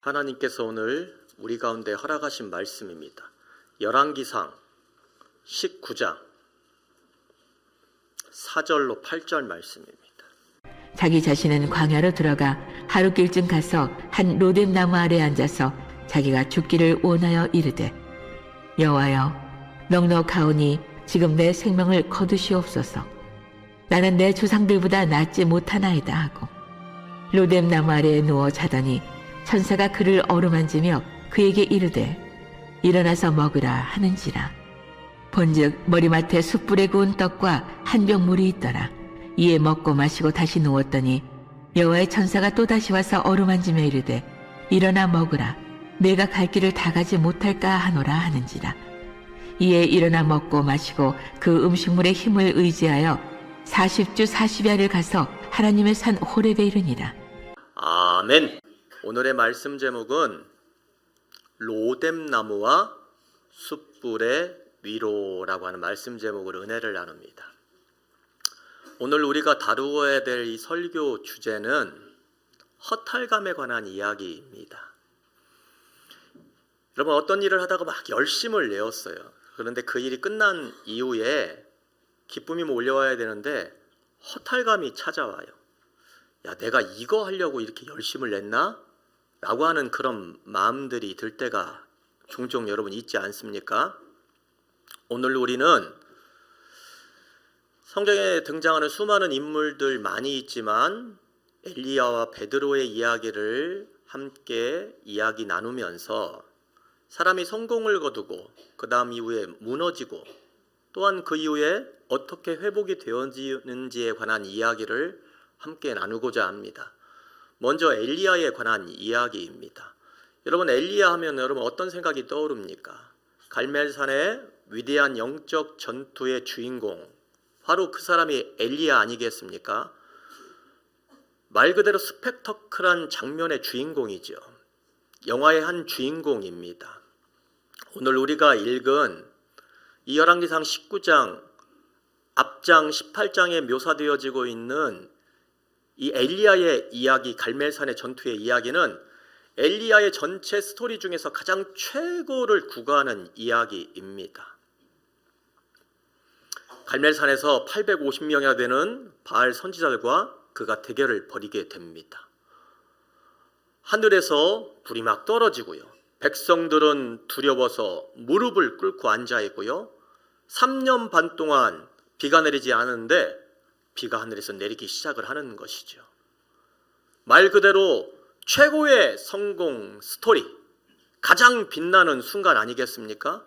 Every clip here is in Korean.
하나님께서 오늘 우리 가운데 허락하신 말씀입니다. 열왕기상 19장 4절로 8절 말씀입니다. 자기 자신은 광야로 들어가 하루길쯤 가서 한 로뎀 나무 아래 앉아서 자기가 죽기를 원하여 이르되, 여호와여, 넉넉하오니 지금 내 생명을 거두시옵소서. 나는 내 조상들보다 낫지 못하나이다 하고 로뎀 나무 아래에 누워 자더니 천사가 그를 어루만지며 그에게 이르되, 일어나서 먹으라 하는지라. 본즉 머리맡에 숯불에 구운 떡과 한 병 물이 있더라. 이에 먹고 마시고 다시 누웠더니 여호와의 천사가 또다시 와서 어루만지며 이르되, 일어나 먹으라. 내가 갈 길을 다 가지 못할까 하노라 하는지라. 이에 일어나 먹고 마시고 그 음식물의 힘을 의지하여 40주 40야를 가서 하나님의 산 호렙에 이르니라. 아멘. 오늘의 말씀 제목은 로뎀 나무와 숯불의 위로라고 하는 말씀 제목으로 은혜를 나눕니다. 오늘 우리가 다루어야 될 이 설교 주제는 허탈감에 관한 이야기입니다. 여러분, 어떤 일을 하다가 막 열심을 내었어요. 그런데 그 일이 끝난 이후에 기쁨이 몰려와야 되는데 허탈감이 찾아와요. 야, 내가 이거 하려고 이렇게 열심을 냈나? 라고 하는 그런 마음들이 들 때가 종종 여러분 있지 않습니까? 오늘 우리는 성경에 등장하는 수많은 인물들 많이 있지만 엘리야와 베드로의 이야기를 함께 이야기 나누면서 사람이 성공을 거두고 그 다음 이후에 무너지고 또한 그 이후에 어떻게 회복이 되었는지에 관한 이야기를 함께 나누고자 합니다. 먼저 엘리야에 관한 이야기입니다. 여러분, 엘리야 하면 여러분 어떤 생각이 떠오릅니까? 갈멜산의 위대한 영적 전투의 주인공, 바로 그 사람이 엘리야 아니겠습니까? 말 그대로 스펙터클한 장면의 주인공이죠. 영화의 한 주인공입니다. 오늘 우리가 읽은 이 열왕기상 19장 앞장 18장에 묘사되어지고 있는 이 엘리야의 이야기, 갈멜산의 전투의 이야기는 엘리야의 전체 스토리 중에서 가장 최고를 구가하는 이야기입니다. 갈멜산에서 850명이나 되는 바알 선지자들과 그가 대결을 벌이게 됩니다. 하늘에서 불이 막 떨어지고요. 백성들은 두려워서 무릎을 꿇고 앉아 있고요. 3년 반 동안 비가 내리지 않았는데 비가 하늘에서 내리기 시작을 하는 것이죠. 말 그대로 최고의 성공 스토리, 가장 빛나는 순간 아니겠습니까?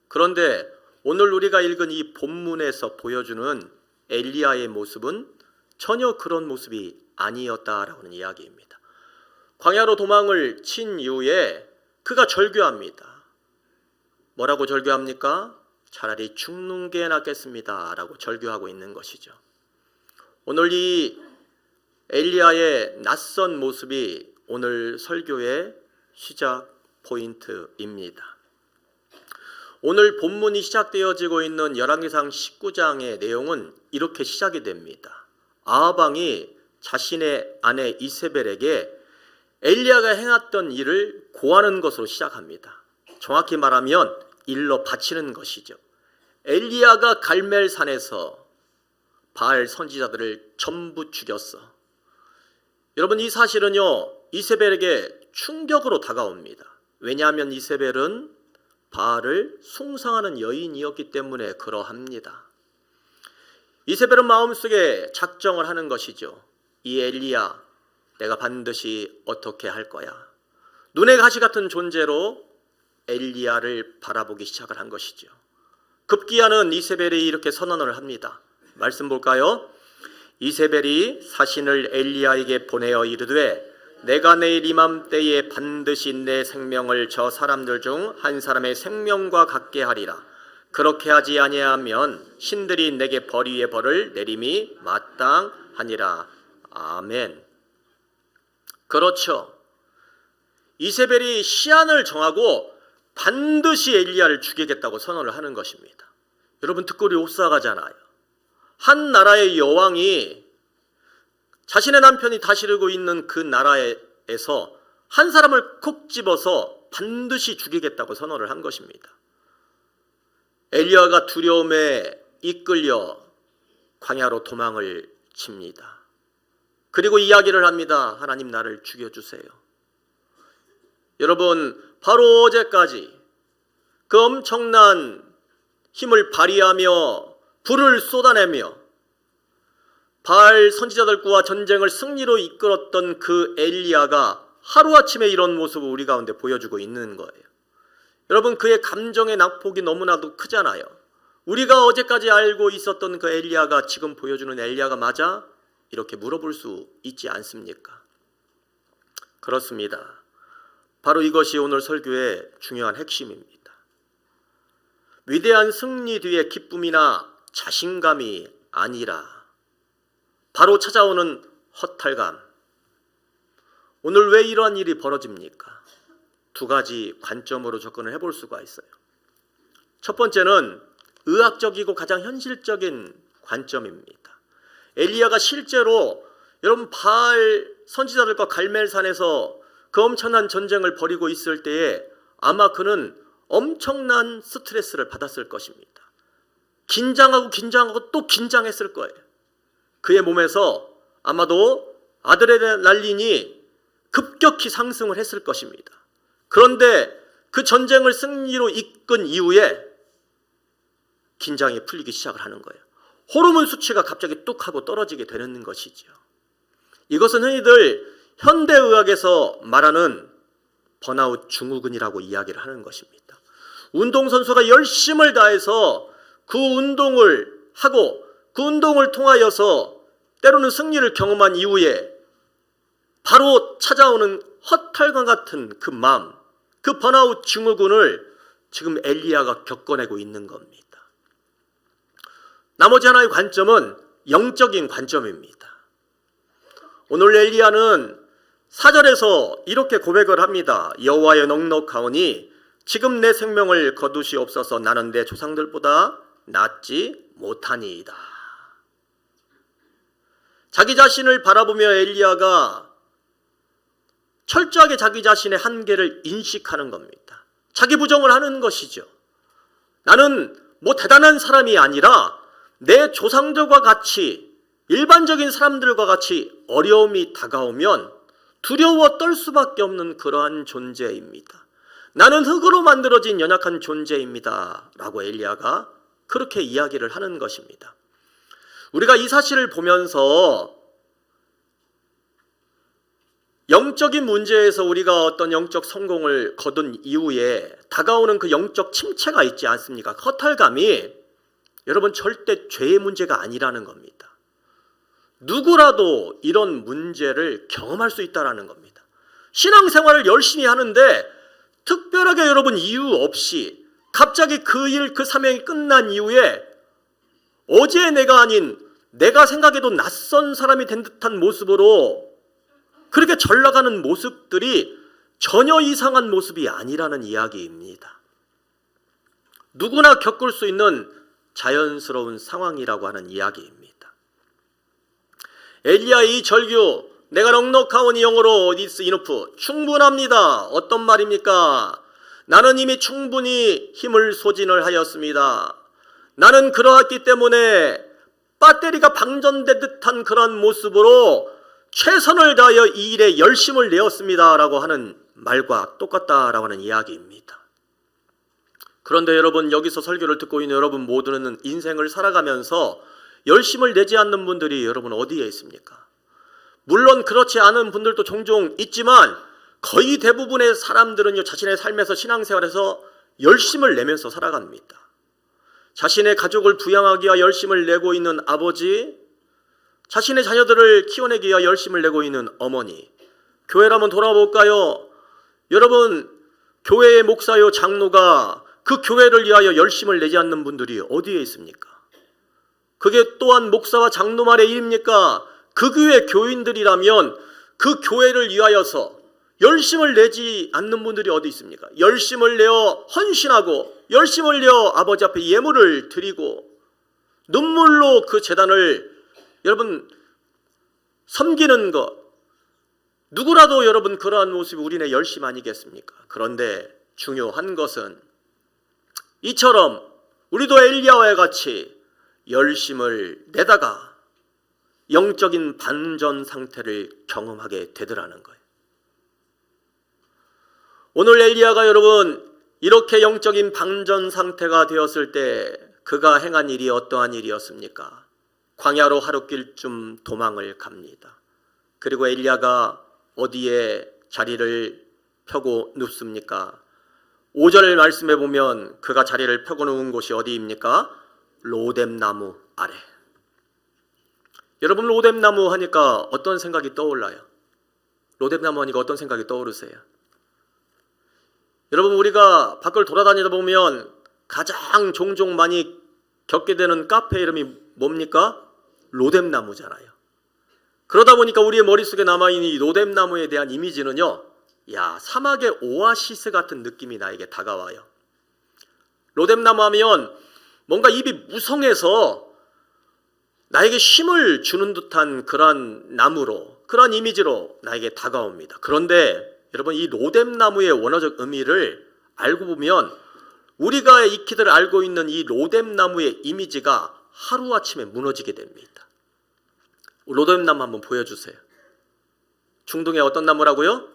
그런데 오늘 우리가 읽은 이 본문에서 보여주는 엘리야의 모습은 전혀 그런 모습이 아니었다라는 이야기입니다. 광야로 도망을 친 이후에 그가 절규합니다. 뭐라고 절규합니까? 차라리 죽는 게 낫겠습니다 라고 절규하고 있는 것이죠. 오늘 이 엘리야의 낯선 모습이 오늘 설교의 시작 포인트입니다. 오늘 본문이 시작되어지고 있는 열왕기상 19장의 내용은 이렇게 시작이 됩니다. 아합 왕이 자신의 아내 이세벨에게 엘리야가 행했던 일을 고하는 것으로 시작합니다. 정확히 말하면 일러 바치는 것이죠. 엘리야가 갈멜산에서 바알 선지자들을 전부 죽였어. 여러분, 이 사실은요 이세벨에게 충격으로 다가옵니다. 왜냐하면 이세벨은 바알을 숭상하는 여인이었기 때문에 그러합니다. 이세벨은 마음속에 작정을 하는 것이죠. 이 엘리야, 내가 반드시 어떻게 할 거야. 눈의 가시 같은 존재로 엘리야를 바라보기 시작을 한 것이죠. 급기야는 이세벨이 이렇게 선언을 합니다. 말씀 볼까요? 이세벨이 사신을 엘리야에게 보내어 이르되, 내가 내일 이맘때에 반드시 내 생명을 저 사람들 중 한 사람의 생명과 같게 하리라. 그렇게 하지 아니하면 신들이 내게 벌 위에 벌을 내림이 마땅하니라. 아멘. 그렇죠. 이세벨이 시한을 정하고 반드시 엘리야를 죽이겠다고 선언을 하는 것입니다. 여러분, 듣고리 옵사가잖아요. 한 나라의 여왕이 자신의 남편이 다스리고 있는 그 나라에서 한 사람을 콕 집어서 반드시 죽이겠다고 선언을 한 것입니다. 엘리야가 두려움에 이끌려 광야로 도망을 칩니다. 그리고 이야기를 합니다. 하나님 나를 죽여주세요. 여러분, 바로 어제까지 그 엄청난 힘을 발휘하며 불을 쏟아내며 바알 선지자들과 전쟁을 승리로 이끌었던 그 엘리야가 하루아침에 이런 모습을 우리 가운데 보여주고 있는 거예요. 여러분, 그의 감정의 낙폭이 너무나도 크잖아요. 우리가 어제까지 알고 있었던 그 엘리야가 지금 보여주는 엘리야가 맞아? 이렇게 물어볼 수 있지 않습니까? 그렇습니다. 바로 이것이 오늘 설교의 중요한 핵심입니다. 위대한 승리 뒤에 기쁨이나 자신감이 아니라 바로 찾아오는 허탈감. 오늘 왜 이러한 일이 벌어집니까? 두 가지 관점으로 접근을 해볼 수가 있어요. 첫 번째는 의학적이고 가장 현실적인 관점입니다. 엘리야가 실제로 여러분 바알 선지자들과 갈멜산에서 그 엄청난 전쟁을 벌이고 있을 때에 아마 그는 엄청난 스트레스를 받았을 것입니다. 긴장하고 또 긴장했을 거예요. 그의 몸에서 아마도 아드레날린이 급격히 상승을 했을 것입니다. 그런데 그 전쟁을 승리로 이끈 이후에 긴장이 풀리기 시작을 하는 거예요. 호르몬 수치가 갑자기 뚝 하고 떨어지게 되는 것이죠. 이것은 흔히들 현대의학에서 말하는 번아웃 증후군이라고 이야기를 하는 것입니다. 운동선수가 열심을 다해서 그 운동을 하고 그 운동을 통하여서 때로는 승리를 경험한 이후에 바로 찾아오는 허탈감 같은 그 마음, 그 번아웃 증후군을 지금 엘리야가 겪어내고 있는 겁니다. 나머지 하나의 관점은 영적인 관점입니다. 오늘 엘리야는 4절에서 이렇게 고백을 합니다. 여호와여 넉넉하오니 지금 내 생명을 거두시옵소서. 나는 내 조상들보다 낫지 못하니이다. 자기 자신을 바라보며 엘리야가 철저하게 자기 자신의 한계를 인식하는 겁니다. 자기 부정을 하는 것이죠. 나는 뭐 대단한 사람이 아니라 내 조상들과 같이 일반적인 사람들과 같이 어려움이 다가오면 두려워 떨 수밖에 없는 그러한 존재입니다. 나는 흙으로 만들어진 연약한 존재입니다. 라고 엘리야가 그렇게 이야기를 하는 것입니다. 우리가 이 사실을 보면서 영적인 문제에서 우리가 어떤 영적 성공을 거둔 이후에 다가오는 그 영적 침체가 있지 않습니까? 허탈감이 여러분 절대 죄의 문제가 아니라는 겁니다. 누구라도 이런 문제를 경험할 수 있다는 겁니다. 신앙생활을 열심히 하는데 특별하게 여러분 이유 없이 갑자기 그 일, 그 사명이 끝난 이후에 어제 내가 아닌 내가 생각해도 낯선 사람이 된 듯한 모습으로 그렇게 전락하는 모습들이 전혀 이상한 모습이 아니라는 이야기입니다. 누구나 겪을 수 있는 자연스러운 상황이라고 하는 이야기입니다. 엘리야의 이 절규, 내가 넉넉하오니 영어로 this enough, 충분합니다. 어떤 말입니까? 나는 이미 충분히 힘을 소진을 하였습니다. 나는 그러했기 때문에 배터리가 방전된 듯한 그런 모습으로 최선을 다하여 이 일에 열심을 내었습니다. 라고 하는 말과 똑같다라고 하는 이야기입니다. 그런데 여러분, 여기서 설교를 듣고 있는 여러분 모두는 인생을 살아가면서 열심을 내지 않는 분들이 여러분 어디에 있습니까? 물론 그렇지 않은 분들도 종종 있지만 거의 대부분의 사람들은요, 자신의 삶에서 신앙생활에서 열심을 내면서 살아갑니다. 자신의 가족을 부양하기 위해 열심을 내고 있는 아버지, 자신의 자녀들을 키워내기 위해 열심을 내고 있는 어머니, 교회를 한번 돌아볼까요? 여러분, 교회의 목사요 장로가 그 교회를 위하여 열심을 내지 않는 분들이 어디에 있습니까? 그게 또한 목사와 장로만의 일입니까? 그 교회 교인들이라면 그 교회를 위하여서 열심을 내지 않는 분들이 어디 있습니까? 열심을 내어 헌신하고 열심을 내어 아버지 앞에 예물을 드리고 눈물로 그 제단을 여러분 섬기는 것, 누구라도 여러분 그러한 모습이 우리네 열심 아니겠습니까? 그런데 중요한 것은 이처럼 우리도 엘리야와 같이 열심을 내다가 영적인 반전 상태를 경험하게 되더라는 거예요. 오늘 엘리야가 여러분 이렇게 영적인 반전 상태가 되었을 때 그가 행한 일이 어떠한 일이었습니까? 광야로 하룻길쯤 도망을 갑니다. 그리고 엘리야가 어디에 자리를 펴고 눕습니까? 5절 말씀에 보면 그가 자리를 펴고 누운 곳이 어디입니까? 로뎀나무 아래. 여러분 로뎀나무 하니까 어떤 생각이 떠올라요? 로뎀나무 하니까 어떤 생각이 떠오르세요? 여러분 우리가 밖을 돌아다니다 보면 가장 종종 많이 겪게 되는 카페 이름이 뭡니까? 로뎀나무잖아요. 그러다 보니까 우리의 머릿속에 남아있는 이 로뎀나무에 대한 이미지는요, 야, 사막의 오아시스 같은 느낌이 나에게 다가와요. 로뎀나무 하면 뭔가 입이 무성해서 나에게 쉼을 주는 듯한 그러한 나무로, 그러한 이미지로 나에게 다가옵니다. 그런데 여러분 이 로뎀나무의 원어적 의미를 알고 보면 우리가 익히들 알고 있는 이 로뎀나무의 이미지가 하루아침에 무너지게 됩니다. 로뎀나무 한번 보여주세요. 중동의 어떤 나무라고요?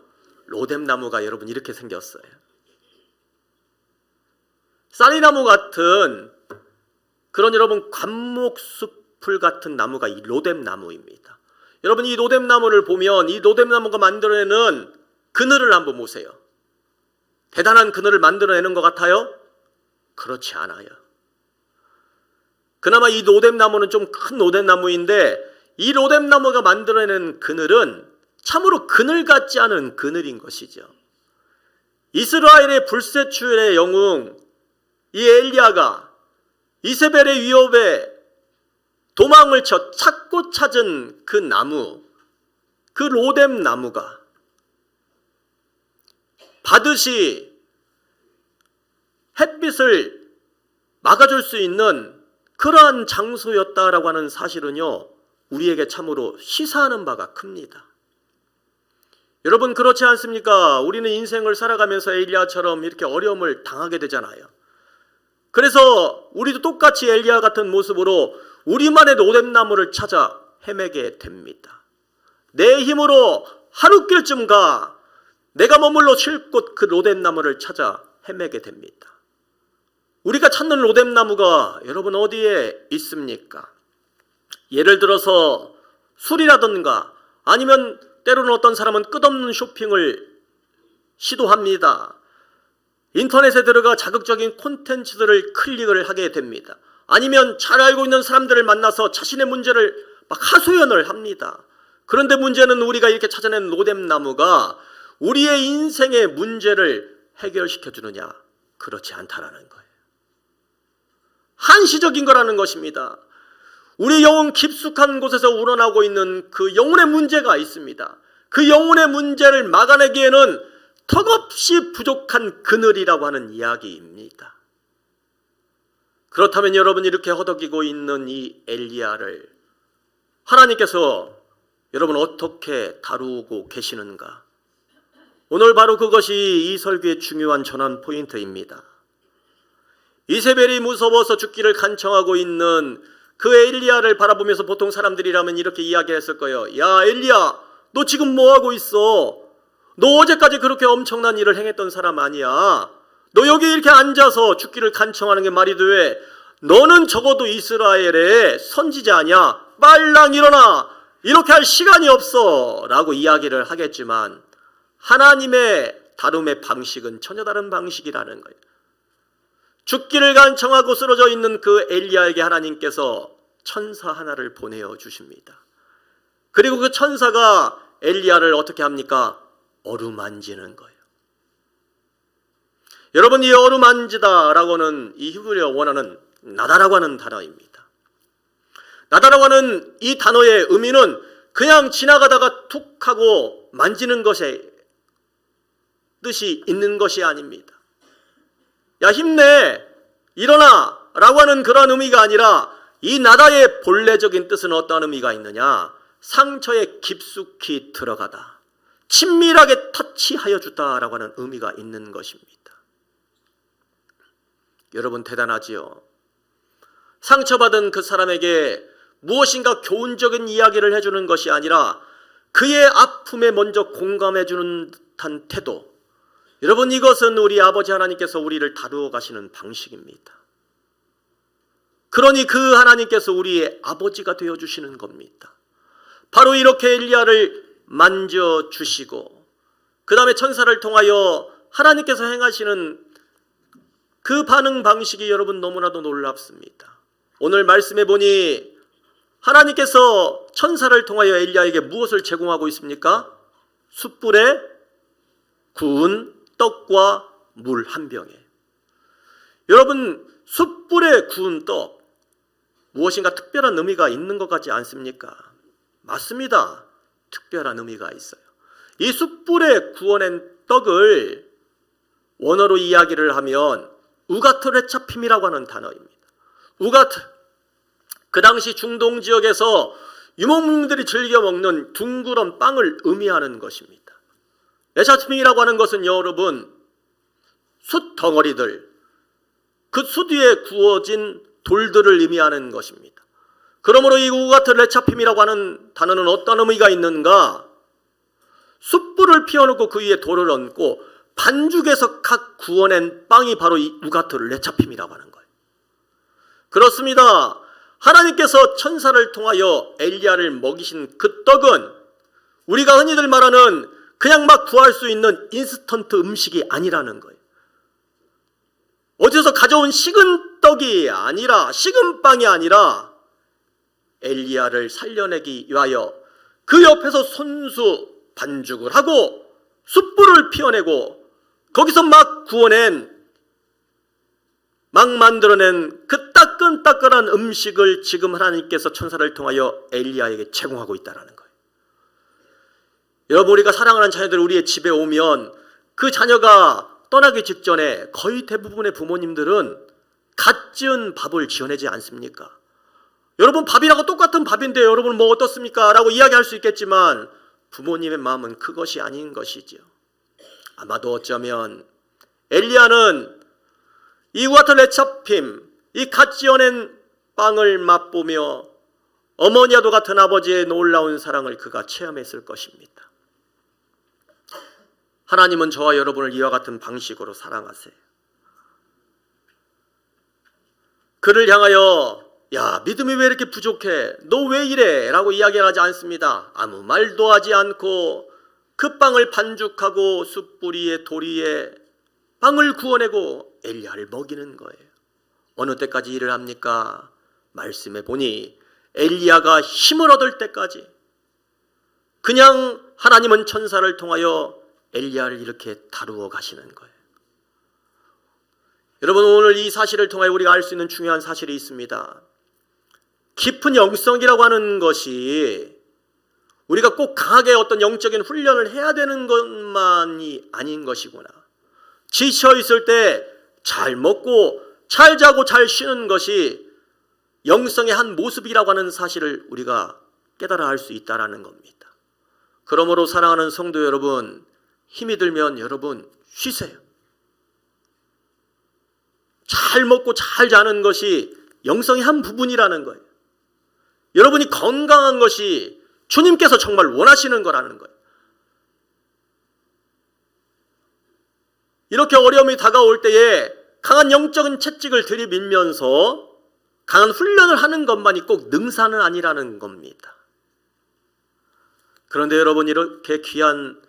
로뎀나무가 여러분 이렇게 생겼어요. 쌀이나무 같은 그런 여러분 관목숲풀 같은 나무가 이 로뎀나무입니다. 여러분 이 로뎀나무를 보면 이 로뎀나무가 만들어내는 그늘을 한번 보세요. 대단한 그늘을 만들어내는 것 같아요? 그렇지 않아요. 그나마 이 로뎀나무는 좀 큰 로뎀나무인데 이 로뎀나무가 만들어낸 그늘은 참으로 그늘 같지 않은 그늘인 것이죠. 이스라엘의 불세출의 영웅 이 엘리야가 이세벨의 위협에 도망을 쳐 찾고 찾은 그 나무, 그 로뎀나무가 받으시 햇빛을 막아줄 수 있는 그러한 장소였다라고 하는 사실은요, 우리에게 참으로 시사하는 바가 큽니다. 여러분 그렇지 않습니까? 우리는 인생을 살아가면서 엘리야처럼 이렇게 어려움을 당하게 되잖아요. 그래서 우리도 똑같이 엘리야 같은 모습으로 우리만의 로뎀나무를 찾아 헤매게 됩니다. 내 힘으로 하룻길쯤 가 내가 머물러 쉴 곳 그 로뎀나무를 찾아 헤매게 됩니다. 우리가 찾는 로뎀나무가 여러분 어디에 있습니까? 예를 들어서 술이라든가 아니면 때로는 어떤 사람은 끝없는 쇼핑을 시도합니다. 인터넷에 들어가 자극적인 콘텐츠들을 클릭을 하게 됩니다. 아니면 잘 알고 있는 사람들을 만나서 자신의 문제를 막 하소연을 합니다. 그런데 문제는 우리가 이렇게 찾아낸 로뎀나무가 우리의 인생의 문제를 해결시켜 주느냐? 그렇지 않다라는 거예요. 한시적인 거라는 것입니다. 우리 영혼 깊숙한 곳에서 우러나고 있는 그 영혼의 문제가 있습니다. 그 영혼의 문제를 막아내기에는 턱없이 부족한 그늘이라고 하는 이야기입니다. 그렇다면 여러분 이렇게 허덕이고 있는 이 엘리야를 하나님께서 여러분 어떻게 다루고 계시는가? 오늘 바로 그것이 이 설교의 중요한 전환 포인트입니다. 이세벨이 무서워서 죽기를 간청하고 있는 그 엘리야를 바라보면서 보통 사람들이라면 이렇게 이야기했을 거예요. 야 엘리야, 너 지금 뭐하고 있어? 너 어제까지 그렇게 엄청난 일을 행했던 사람 아니야? 너 여기 이렇게 앉아서 죽기를 간청하는 게 말이 돼? 너는 적어도 이스라엘의 선지자 아니야? 빨랑 일어나! 이렇게 할 시간이 없어! 라고 이야기를 하겠지만 하나님의 다룸의 방식은 전혀 다른 방식이라는 거예요. 죽기를 간청하고 쓰러져 있는 그 엘리야에게 하나님께서 천사 하나를 보내어 주십니다. 그리고 그 천사가 엘리야를 어떻게 합니까? 어루만지는 거예요. 여러분 이 어루만지다라고는 이 히브리어 원어는 나다라고 하는 단어입니다. 나다라고 하는 이 단어의 의미는 그냥 지나가다가 툭 하고 만지는 것의 뜻이 있는 것이 아닙니다. 야 힘내 일어나 라고 하는 그런 의미가 아니라 이 나다의 본래적인 뜻은 어떤 의미가 있느냐? 상처에 깊숙이 들어가다 친밀하게 터치하여 주다라고 하는 의미가 있는 것입니다. 여러분 대단하지요. 상처받은 그 사람에게 무엇인가 교훈적인 이야기를 해주는 것이 아니라 그의 아픔에 먼저 공감해주는 듯한 태도. 여러분 이것은 우리 아버지 하나님께서 우리를 다루어 가시는 방식입니다. 그러니 그 하나님께서 우리의 아버지가 되어주시는 겁니다. 바로 이렇게 엘리야를 만져주시고 그 다음에 천사를 통하여 하나님께서 행하시는 그 반응 방식이 여러분 너무나도 놀랍습니다. 오늘 말씀해 보니 하나님께서 천사를 통하여 엘리야에게 무엇을 제공하고 있습니까? 숯불에 구운 떡과 물 한 병에. 여러분 숯불에 구운 떡 무엇인가 특별한 의미가 있는 것 같지 않습니까? 맞습니다. 특별한 의미가 있어요. 이 숯불에 구워낸 떡을 원어로 이야기를 하면 우가트 레차핌이라고 하는 단어입니다. 우가트, 그 당시 중동 지역에서 유목민들이 즐겨 먹는 둥그런 빵을 의미하는 것입니다. 레차핌이라고 하는 것은 여러분 숯 덩어리들, 그 숯 위에 구워진 돌들을 의미하는 것입니다. 그러므로 이 우가트 레차핌이라고 하는 단어는 어떤 의미가 있는가? 숯불을 피워놓고 그 위에 돌을 얹고 반죽에서 각 구워낸 빵이 바로 이 우가트 레차핌이라고 하는 거예요. 그렇습니다. 하나님께서 천사를 통하여 엘리야를 먹이신 그 떡은 우리가 흔히들 말하는 그냥 막 구할 수 있는 인스턴트 음식이 아니라는 거예요. 어디서 가져온 식은 떡이 아니라, 식은 빵이 아니라 엘리야를 살려내기 위하여 그 옆에서 손수 반죽을 하고 숯불을 피워내고 거기서 막 구워낸, 막 만들어낸 그 따끈따끈한 음식을 지금 하나님께서 천사를 통하여 엘리야에게 제공하고 있다는 거예요. 여러분 우리가 사랑하는 자녀들 우리의 집에 오면 그 자녀가 떠나기 직전에 거의 대부분의 부모님들은 갓 지은 밥을 지어내지 않습니까? 여러분 밥이라고 똑같은 밥인데 여러분 뭐 어떻습니까? 라고 이야기할 수 있겠지만 부모님의 마음은 그것이 아닌 것이죠. 아마도 어쩌면 엘리야는 이 우가트 레차핌, 이 갓 지어낸 빵을 맛보며 어머니와도 같은 아버지의 놀라운 사랑을 그가 체험했을 것입니다. 하나님은 저와 여러분을 이와 같은 방식으로 사랑하세요. 그를 향하여 야 믿음이 왜 이렇게 부족해? 너 왜 이래? 라고 이야기하지 않습니다. 아무 말도 하지 않고 그 빵을 반죽하고 숯불 위에 돌 위에 빵을 구워내고 엘리야를 먹이는 거예요. 어느 때까지 일을 합니까? 말씀해 보니 엘리야가 힘을 얻을 때까지. 그냥 하나님은 천사를 통하여 엘리야를 이렇게 다루어 가시는 거예요. 여러분 오늘 이 사실을 통해 우리가 알 수 있는 중요한 사실이 있습니다. 깊은 영성이라고 하는 것이 우리가 꼭 강하게 어떤 영적인 훈련을 해야 되는 것만이 아닌 것이구나. 지쳐 있을 때 잘 먹고 잘 자고 잘 쉬는 것이 영성의 한 모습이라고 하는 사실을 우리가 깨달아 알 수 있다는 겁니다. 그러므로 사랑하는 성도 여러분, 힘이 들면 여러분 쉬세요. 잘 먹고 잘 자는 것이 영성의 한 부분이라는 거예요. 여러분이 건강한 것이 주님께서 정말 원하시는 거라는 거예요. 이렇게 어려움이 다가올 때에 강한 영적인 채찍을 들이밀면서 강한 훈련을 하는 것만이 꼭 능사는 아니라는 겁니다. 그런데 여러분 이렇게 귀한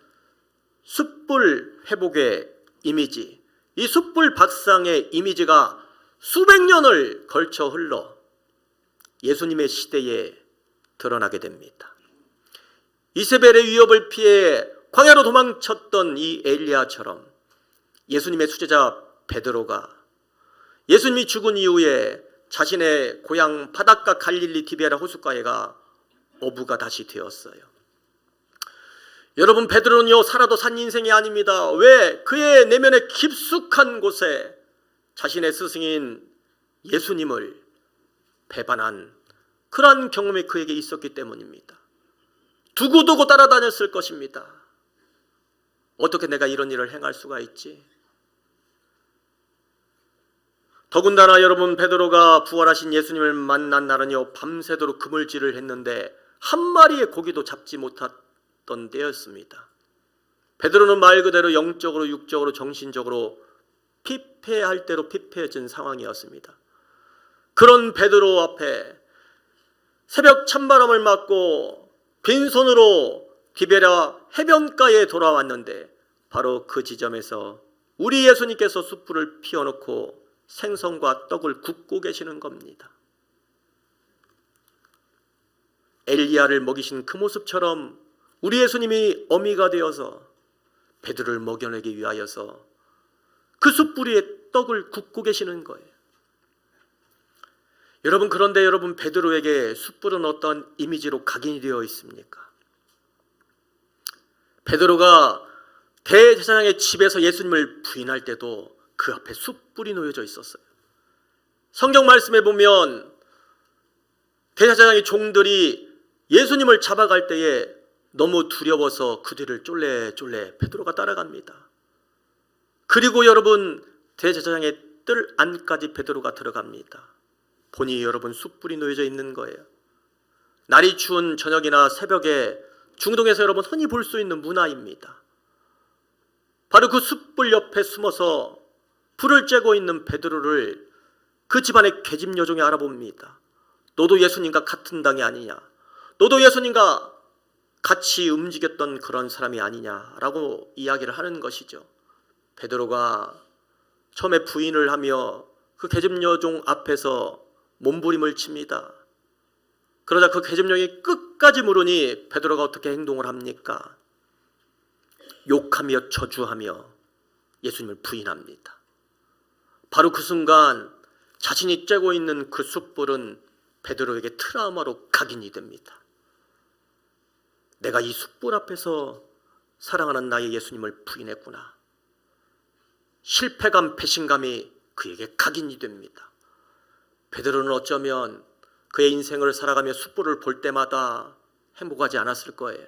숯불 회복의 이미지, 이 숯불 박상의 이미지가 수백 년을 걸쳐 흘러 예수님의 시대에 드러나게 됩니다. 이세벨의 위협을 피해 광야로 도망쳤던 이 엘리야처럼 예수님의 수제자 베드로가 예수님이 죽은 이후에 자신의 고향 바닷가 갈릴리 디베라 호숫가에가 어부가 다시 되었어요. 여러분 베드로는요 살아도 산 인생이 아닙니다. 왜? 그의 내면의 깊숙한 곳에 자신의 스승인 예수님을 배반한 그러한 경험이 그에게 있었기 때문입니다. 두고두고 따라다녔을 것입니다. 어떻게 내가 이런 일을 행할 수가 있지? 더군다나 여러분, 베드로가 부활하신 예수님을 만난 날은요 밤새도록 그물질을 했는데 한 마리의 고기도 잡지 못했던 때였습니다. 베드로는 말 그대로 영적으로 육적으로 정신적으로 피폐할 대로 피폐해진 상황이었습니다. 그런 베드로 앞에 새벽 찬바람을 맞고 빈손으로 디베랴 해변가에 돌아왔는데 바로 그 지점에서 우리 예수님께서 숯불을 피워놓고 생선과 떡을 굽고 계시는 겁니다. 엘리야를 먹이신 그 모습처럼 우리 예수님이 어미가 되어서 베드로를 먹여내기 위하여서 그 숯불 위에 떡을 굽고 계시는 거예요. 여러분, 그런데 여러분, 베드로에게 숯불은 어떤 이미지로 각인이 되어 있습니까? 베드로가 대제사장의 집에서 예수님을 부인할 때도 그 앞에 숯불이 놓여져 있었어요. 성경 말씀에 보면 대제사장의 종들이 예수님을 잡아갈 때에 너무 두려워서 그 뒤를 쫄래쫄래 베드로가 따라갑니다. 그리고 여러분, 대제사장의 뜰 안까지 베드로가 들어갑니다. 보니 여러분, 숯불이 놓여져 있는 거예요. 날이 추운 저녁이나 새벽에 중동에서 여러분 흔히 볼 수 있는 문화입니다. 바로 그 숯불 옆에 숨어서 불을 쬐고 있는 베드로를 그 집안의 계집 여종이 알아봅니다. 너도 예수님과 같은 당이 아니냐, 너도 예수님과 같이 움직였던 그런 사람이 아니냐라고 이야기를 하는 것이죠. 베드로가 처음에 부인을 하며 그 계집 여종 앞에서 몸부림을 칩니다. 그러자 그 계집 여종이 끝까지 물으니 베드로가 어떻게 행동을 합니까? 욕하며 저주하며 예수님을 부인합니다. 바로 그 순간 자신이 쬐고 있는 그 숯불은 베드로에게 트라우마로 각인이 됩니다. 내가 이 숯불 앞에서 사랑하는 나의 예수님을 부인했구나. 실패감, 배신감이 그에게 각인이 됩니다. 베드로는 어쩌면 그의 인생을 살아가며 숯불을 볼 때마다 행복하지 않았을 거예요.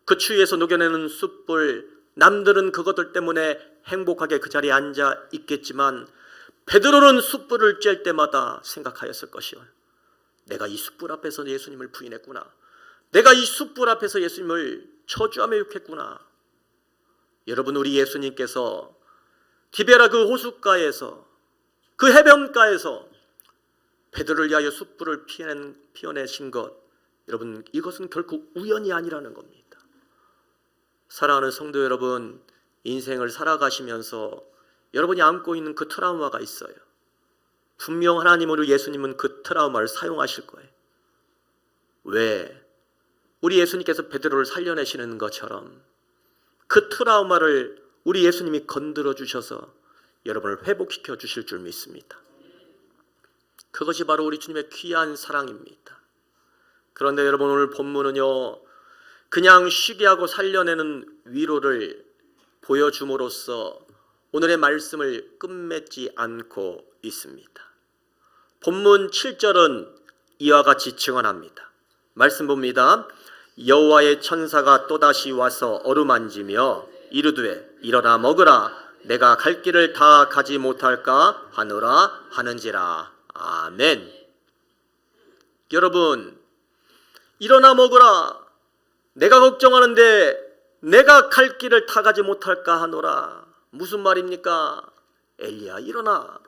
그 추위에서 녹여내는 숯불, 남들은 그것들 때문에 행복하게 그 자리에 앉아 있겠지만 베드로는 숯불을 쬐 때마다 생각하였을 것이요, 내가 이 숯불 앞에서 예수님을 부인했구나. 내가 이 숯불 앞에서 예수님을 저주하며 욕했구나. 여러분, 우리 예수님께서 디베랴 그 호숫가에서, 그 해변가에서 베드로를 위하여 숯불을 피워내신 것, 여러분, 이것은 결코 우연이 아니라는 겁니다. 사랑하는 성도 여러분, 인생을 살아가시면서 여러분이 안고 있는 그 트라우마가 있어요. 분명 하나님으로 예수님은 그 트라우마를 사용하실 거예요. 왜? 우리 예수님께서 베드로를 살려내시는 것처럼 그 트라우마를 우리 예수님이 건드려 주셔서 여러분을 회복시켜 주실 줄 믿습니다. 그것이 바로 우리 주님의 귀한 사랑입니다. 그런데 여러분, 오늘 본문은요, 그냥 쉬게 하고 살려내는 위로를 보여줌으로써 오늘의 말씀을 끝맺지 않고 있습니다. 본문 7절은 이와 같이 증언합니다. 말씀 봅니다. 여호와의 천사가 또다시 와서 어루만지며 이르되 일어나 먹으라, 내가 갈 길을 다 가지 못할까 하노라 하는지라. 아멘. 여러분, 일어나 먹으라, 내가 걱정하는데 내가 갈 길을 다 가지 못할까 하노라. 무슨 말입니까? 엘리야, 일어나.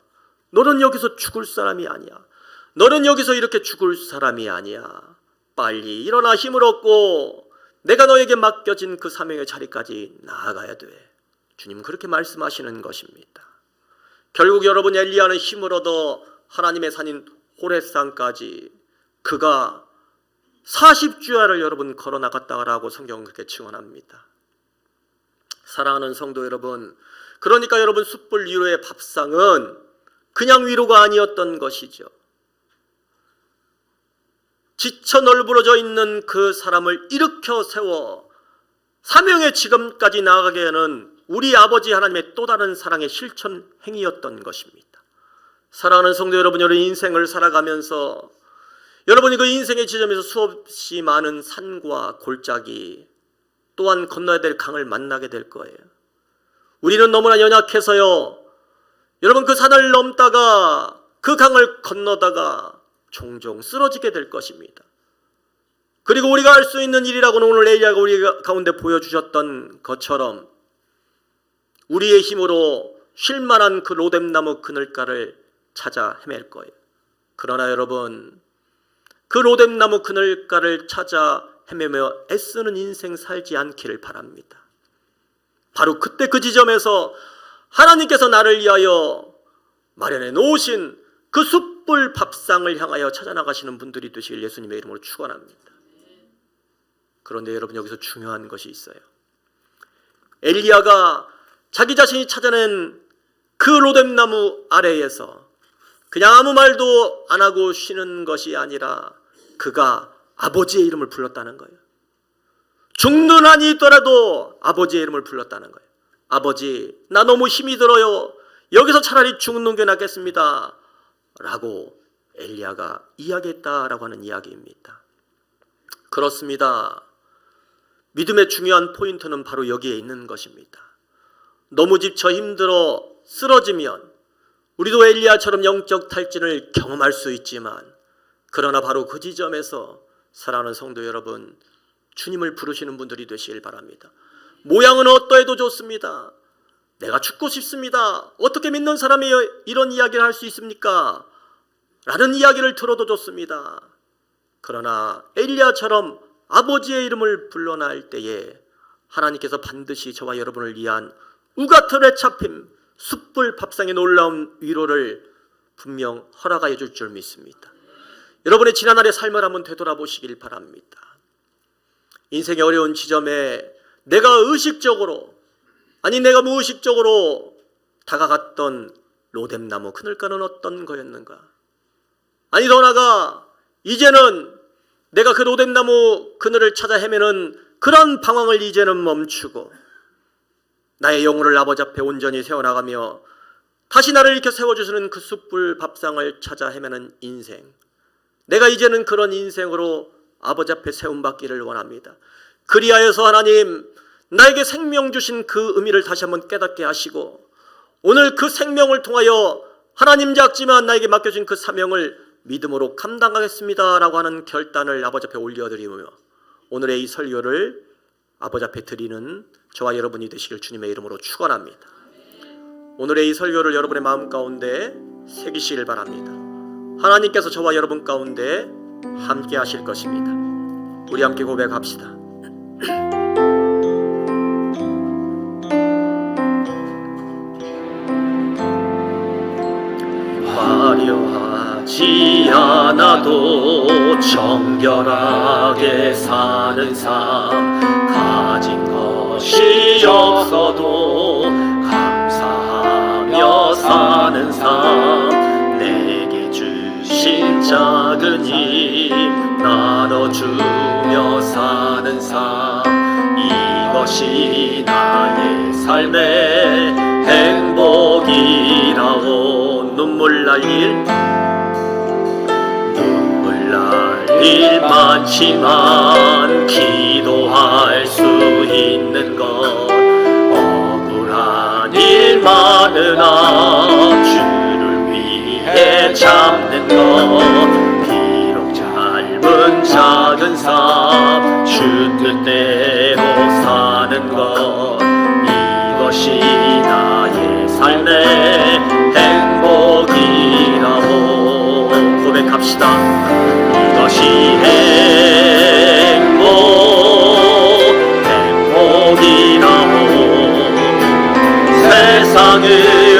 너는 여기서 죽을 사람이 아니야. 너는 여기서 이렇게 죽을 사람이 아니야. 빨리 일어나 힘을 얻고 내가 너에게 맡겨진 그 사명의 자리까지 나아가야 돼. 주님 그렇게 말씀하시는 것입니다. 결국 여러분, 엘리야는 힘을 얻어 하나님의 산인 호렙산까지 그가 40주야를 여러분 걸어 나갔다라고 성경은 그렇게 증언합니다. 사랑하는 성도 여러분, 그러니까 여러분, 숯불 위로의 밥상은 그냥 위로가 아니었던 것이죠. 지쳐 널브러져 있는 그 사람을 일으켜 세워 사명의 지금까지 나아가게 하는 우리 아버지 하나님의 또 다른 사랑의 실천 행위였던 것입니다. 사랑하는 성도 여러분, 여러분 인생을 살아가면서 여러분이 그 인생의 지점에서 수없이 많은 산과 골짜기, 또한 건너야 될 강을 만나게 될 거예요. 우리는 너무나 연약해서요, 여러분, 그 산을 넘다가 그 강을 건너다가 종종 쓰러지게 될 것입니다. 그리고 우리가 할 수 있는 일이라고는 오늘 엘리야가 우리 가운데 보여주셨던 것처럼 우리의 힘으로 쉴만한 그 로뎀나무 그늘가를 찾아 헤맬 거예요. 그러나 여러분, 그 로뎀나무 그늘가를 찾아 헤매며 애쓰는 인생 살지 않기를 바랍니다. 바로 그때 그 지점에서 하나님께서 나를 위하여 마련해 놓으신 그 숯불 밥상을 향하여 찾아나가시는 분들이 되시길 예수님의 이름으로 축원합니다. 그런데 여러분, 여기서 중요한 것이 있어요. 엘리야가 자기 자신이 찾아낸 그 로뎀나무 아래에서 그냥 아무 말도 안 하고 쉬는 것이 아니라 그가 아버지의 이름을 불렀다는 거예요. 죽는 한이 있더라도 아버지의 이름을 불렀다는 거예요. 아버지, 나 너무 힘이 들어요. 여기서 차라리 죽는 게 낫겠습니다. 라고 엘리야가 이야기했다라고 하는 이야기입니다. 그렇습니다. 믿음의 중요한 포인트는 바로 여기에 있는 것입니다. 너무 지쳐 힘들어 쓰러지면 우리도 엘리야처럼 영적 탈진을 경험할 수 있지만, 그러나 바로 그 지점에서 사랑하는 성도 여러분, 주님을 부르시는 분들이 되시길 바랍니다. 모양은 어떠해도 좋습니다. 내가 죽고 싶습니다. 어떻게 믿는 사람이 이런 이야기를 할 수 있습니까? 라는 이야기를 들어도 좋습니다. 그러나 엘리야처럼 아버지의 이름을 불러낼 때에 하나님께서 반드시 저와 여러분을 위한 우가틀에 잡힌 숯불 밥상의 놀라운 위로를 분명 허락하여 줄 줄 믿습니다. 여러분의 지난날의 삶을 한번 되돌아보시길 바랍니다. 인생의 어려운 지점에 내가 의식적으로, 아니 내가 무의식적으로 다가갔던 로뎀나무 그늘가는 어떤 거였는가? 아니 더 나아가 이제는 내가 그 로뎀나무 그늘을 찾아 헤매는 그런 방황을 이제는 멈추고 나의 영혼을 아버지 앞에 온전히 세워나가며 다시 나를 일으켜 세워주시는 그 숯불 밥상을 찾아 헤매는 인생, 내가 이제는 그런 인생으로 아버지 앞에 세움받기를 원합니다. 그리하여서 하나님, 나에게 생명 주신 그 의미를 다시 한번 깨닫게 하시고, 오늘 그 생명을 통하여 하나님 작지만 나에게 맡겨진 그 사명을 믿음으로 감당하겠습니다 라고 하는 결단을 아버지 앞에 올려드리며, 오늘의 이 설교를 아버지 앞에 드리는 저와 여러분이 되시길 주님의 이름으로 축원합니다. 오늘의 이 설교를 여러분의 마음 가운데 새기시길 바랍니다. 하나님께서 저와 여러분 가운데 함께 하실 것입니다. 우리 함께 고백합시다. 화려하지 않아도 정결하게 사는 삶, 가진 것이 없어도 감사하며 사는 삶, 내게 주신 작은 힘 나눠주며 사는 삶, 이것이 나의 삶의 행복이라오. 눈물 날 일 많지만 기도할 수 있는 것, 억울한 일 많으나 주를 위해 참는 것, 비록 짧은 작은 삶 주 뜻대로 사는 것, 이것이 나의 삶의 행복이라고 고백합시다. 이것이 행복이라고, 세상을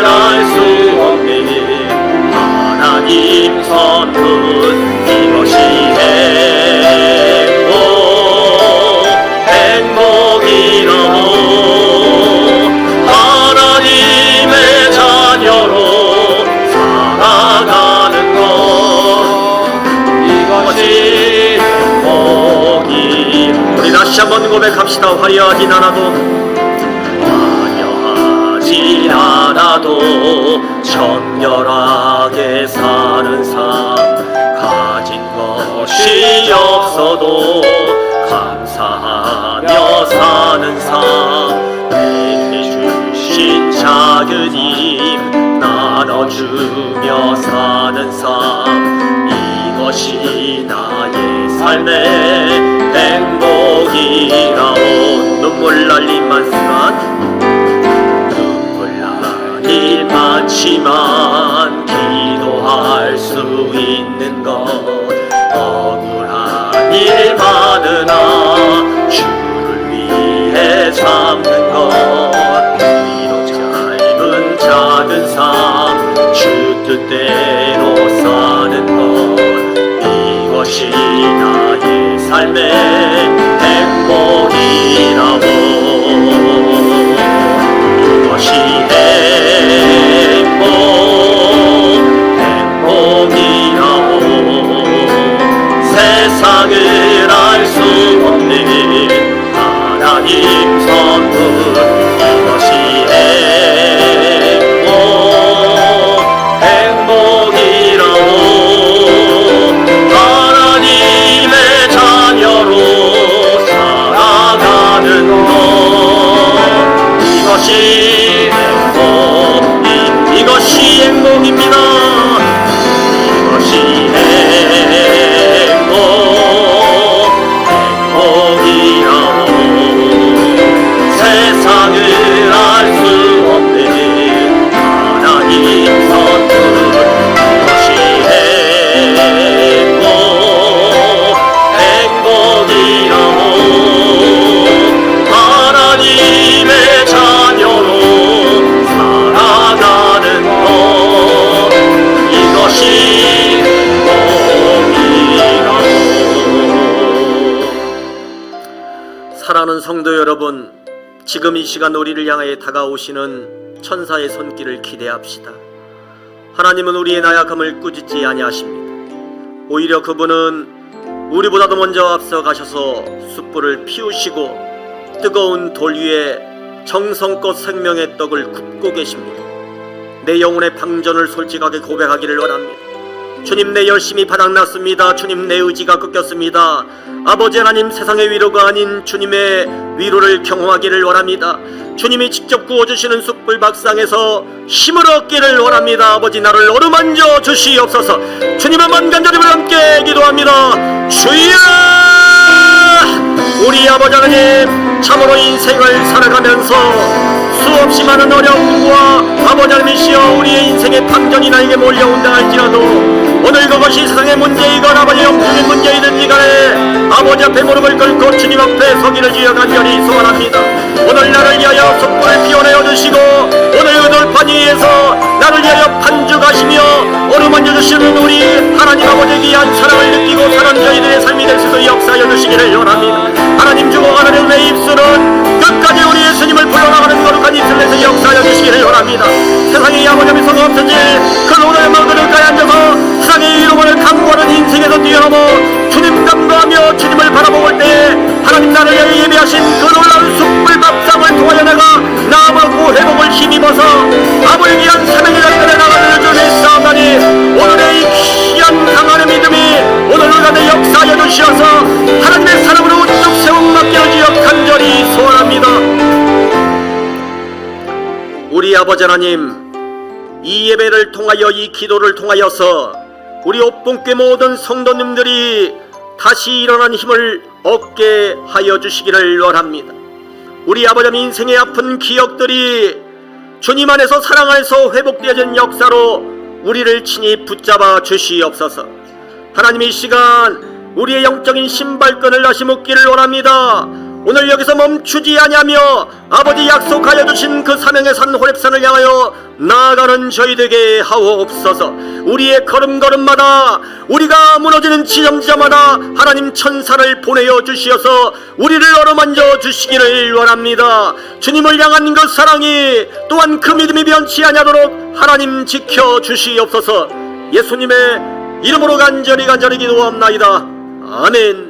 알 수 없는 하나님 선물, 이것이 행복이라고, 하나님의 자녀로 살아가는 것, 이것이 행복이. 우리 다시 한번 고백합시다. 화려하진 않아도 정결하게 사는 삶, 가진 것이 없어도 감사하며 사는 사는 삶 내게 주신 작은 힘 나눠주며 사는 삶 이것이 나의 삶의 행복이라오. 눈물 날 일만 순간 눈물 날 일 많지만 기도할 수 있는 것 억울한 일 많으나 주를 위해 삼는 것 비록 짧은 작은 삶 주 뜻대로 사는 것 이것이 나의 삶의 행복이라고. 이것이 행복이라고. 세상을 알 수 없는 하나님 선물 이것이 행복이라고. 하나님의 자녀로 살아가는 것 이것이 이것이 행복입니다. 이것이 행복이라고. 세상을 알 수 없는 하나님 선물 이것이 행복이라고. 하나님의 자녀로 살아가는 것 이것이 행복이라고. 사랑하는 성도 여러분, 지금 이 시간 우리를 향해 다가오시는 천사의 손길을 기대합시다. 하나님은 우리의 나약함을 꾸짖지 아니하십니다. 오히려 그분은 우리보다도 먼저 앞서 가셔서 숯불을 피우시고 뜨거운 돌 위에 정성껏 생명의 떡을 굽고 계십니다. 내 영혼의 방전을 솔직하게 고백하기를 원합니다. 주님, 내 열심이 바닥났습니다. 주님, 내 의지가 꺾였습니다. 아버지 하나님, 세상의 위로가 아닌 주님의 위로를 경험하기를 원합니다. 주님이 직접 구워주시는 숯불 밥상에서 힘을 얻기를 원합니다. 아버지, 나를 어루만져 주시옵소서. 주님 한번 간절히 함께 기도합니다. 주여, 우리 아버지 하나님, 참으로 인생을 살아가면서 수없이 많은 어려움과 아버지 하나님이시여 우리의 인생의 방전이 나에게 몰려온다 할지라도 오늘 그것이 세상의 문제이건 아버지 영적인 문제이든지 간에 아버지 앞에 무릎을 꿇고 주님 앞에 서기를 주여 간절히 소원합니다. 오늘 나를 위하여 숯불을 피워내어 주시고 오늘 그 돌판 위에서 나를 위하여 반죽하시며 어루만져 주시는 우리 하나님 아버지의 귀한 사랑을 느끼고 사는 저희들의 삶이 될 수 있도록 역사하여 주시기를 원합니다. 하나님 주고 하나님 내 입술은 끝까지 우리 예수님을 불러나가는 거룩한 입술을 내서 역사하여 주시기를 원합니다. 세상에 아버지의 소가 없어질 그 오늘의 마음을 가에 앉아서 세상의 이름을 강구하는 인생에서 뛰어넘어 주님 감도하며 주님을 바라볼 때 하나님 나를 위해 예배하신 그 놀라운 숯불 밥상을 통하여 내가 나아가고 회복을 힘입어서 아버지 귀한 사명의 작전에 나가는 주의 싸움하니 오늘의 이 귀한 강한의 믿음이 오늘 가운데 역사하여 주시어서 하나님의 사랑으로 우뚝 세움 맡겨 주여 간절히 소원합니다. 우리 아버지 하나님, 이 예배를 통하여 이 기도를 통하여서 우리 옥봉교회 모든 성도님들이 다시 일어난 힘을 얻게 하여 주시기를 원합니다. 우리 아버지 하나님, 인생의 아픈 기억들이 주님 안에서 사랑 안에서 회복되어진 역사로 우리를 친히 붙잡아 주시옵소서. 하나님, 이 시간 우리의 영적인 신발끈을 다시 묶기를 원합니다. 오늘 여기서 멈추지 아니하며 아버지 약속하여 주신 그 사명의 산 호렙산을 향하여 나아가는 저희에게 하옵소서. 우리의 걸음걸음마다 우리가 무너지는 지점마다 하나님 천사를 보내어 주시어서 우리를 어루만져 주시기를 원합니다. 주님을 향한 그 사랑이 또한 그 믿음이 변치 아니하도록 하나님 지켜 주시옵소서. 예수님의 이름으로 간절히 기도합나이다. 아멘.